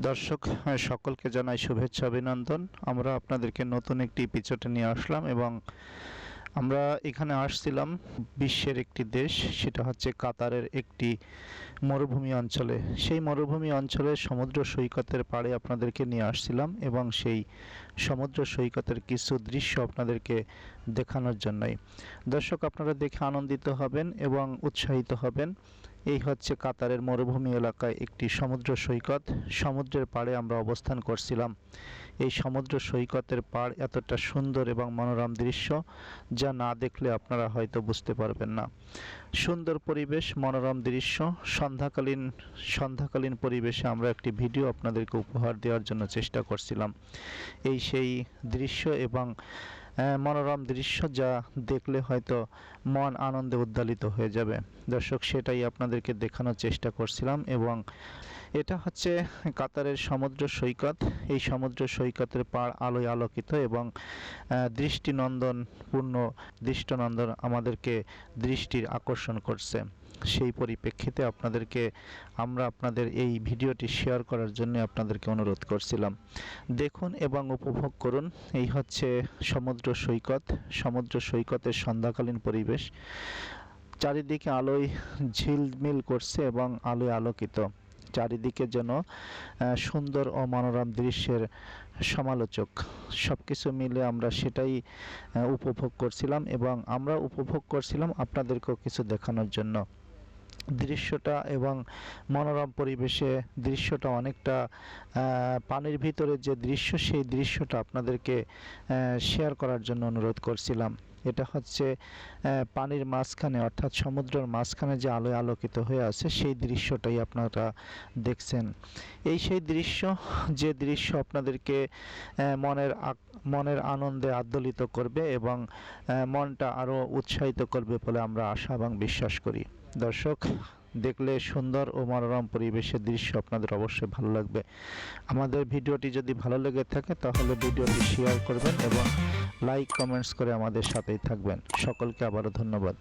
দর্শক সকলকে জানাই শুভেচ্ছা অভিনন্দন। আমরা আপনাদেরকে নতুন একটি এপিসোডে নিয়ে আসলাম এবং আমরা এখানে আসছিলাম বিশ্বের একটি দেশ, সেটা হচ্ছে কাতারের একটি মরুভূমি অঞ্চলে। সেই মরুভূমি অঞ্চলের সমুদ্র সৈকতের পাড়ে আপনাদেরকে নিয়ে আসছিলাম এবং সেই সমুদ্র সৈকতের কিছু দৃশ্য আপনাদেরকে দেখানোর জন্যই। দর্শক, আপনারা দেখে আনন্দিত হবেন এবং উৎসাহিত হবেন। এই হচ্ছে কাতারের মরুভূমি এলাকায় একটি সমুদ্র সৈকত। সমুদ্রের পাড়ে আমরা অবস্থান করছিলাম। এই সমুদ্র সৈকতের পাড় এতটা সুন্দর এবং মনোরম দৃশ্য, যা না দেখলে আপনারা হয়তো বুঝতে পারবেন না। সুন্দর পরিবেশ, মনোরম দৃশ্য, সন্ধ্যাকালীন পরিবেশে আমরা একটি ভিডিও আপনাদেরকে উপহার দেওয়ার জন্য চেষ্টা করছিলাম। এই সেই দৃশ্য এবং মনোরম দৃশ্য, যা দেখলে হয়তো মন আনন্দে উদ্বেলিত হয়ে যাবে। দর্শক, সেটাই আপনাদেরকে দেখানোর চেষ্টা করছিলাম এবং এটা হচ্ছে কাতারের সমুদ্র সৈকত। এই সমুদ্র সৈকতের পাড় আলোয় আলোকিত এবং দৃষ্টিনন্দন আমাদেরকে দৃষ্টির আকর্ষণ করছে। সেই পরিপ্রেক্ষিতে আপনাদের এই ভিডিওটি শেয়ার করার জন্য আপনাদেরকে অনুরোধ করছিলাম। দেখুন এবং উপভোগ করুন। এই হচ্ছে সমুদ্র সৈকত। সমুদ্র সৈকতের সন্ধ্যাকালীন পরিবেশ, চারিদিকে আলোয় ঝিলমিল করছে এবং আলোয় আলোকিত। চারিদিকে যেন সুন্দর ও মনোরম দৃশ্যের সমালোচক। সব কিছু মিলে আমরা সেটাই উপভোগ করছিলাম এবং আমরা উপভোগ করছিলাম আপনাদেরকেও কিছু দেখানোর জন্য। দৃশ্যটা এবং মনোরম পরিবেশে দৃশ্যটা অনেকটা পানির ভিতরে যে দৃশ্য, সেই দৃশ্যটা আপনাদেরকে শেয়ার করার জন্য অনুরোধ করছিলাম। এটা হচ্ছে পানির মাঝখানে, অর্থাৎ সমুদ্রের মাঝখানে যে আলোয় আলোকিত হয়ে আছে, সেই দৃশ্যটাই আপনারা দেখছেন। এই সেই দৃশ্য, যে দৃশ্য আপনাদেরকে মনের আনন্দে আদ্যোলিত করবে এবং মনটা আরও উৎসাহিত করবে বলে আমরা আশা এবং বিশ্বাস করি। দর্শক, দেখলে সুন্দর ও মনোরম পরিবেশের দৃশ্য আপনাদের অবশ্যই ভালো লাগবে। আমাদের ভিডিওটি যদি ভালো লেগে থাকে তাহলে ভিডিওটি শেয়ার করবেন এবং লাইক কমেন্টস করে আমাদের সাথেই থাকবেন। সকলকে আবারও ধন্যবাদ।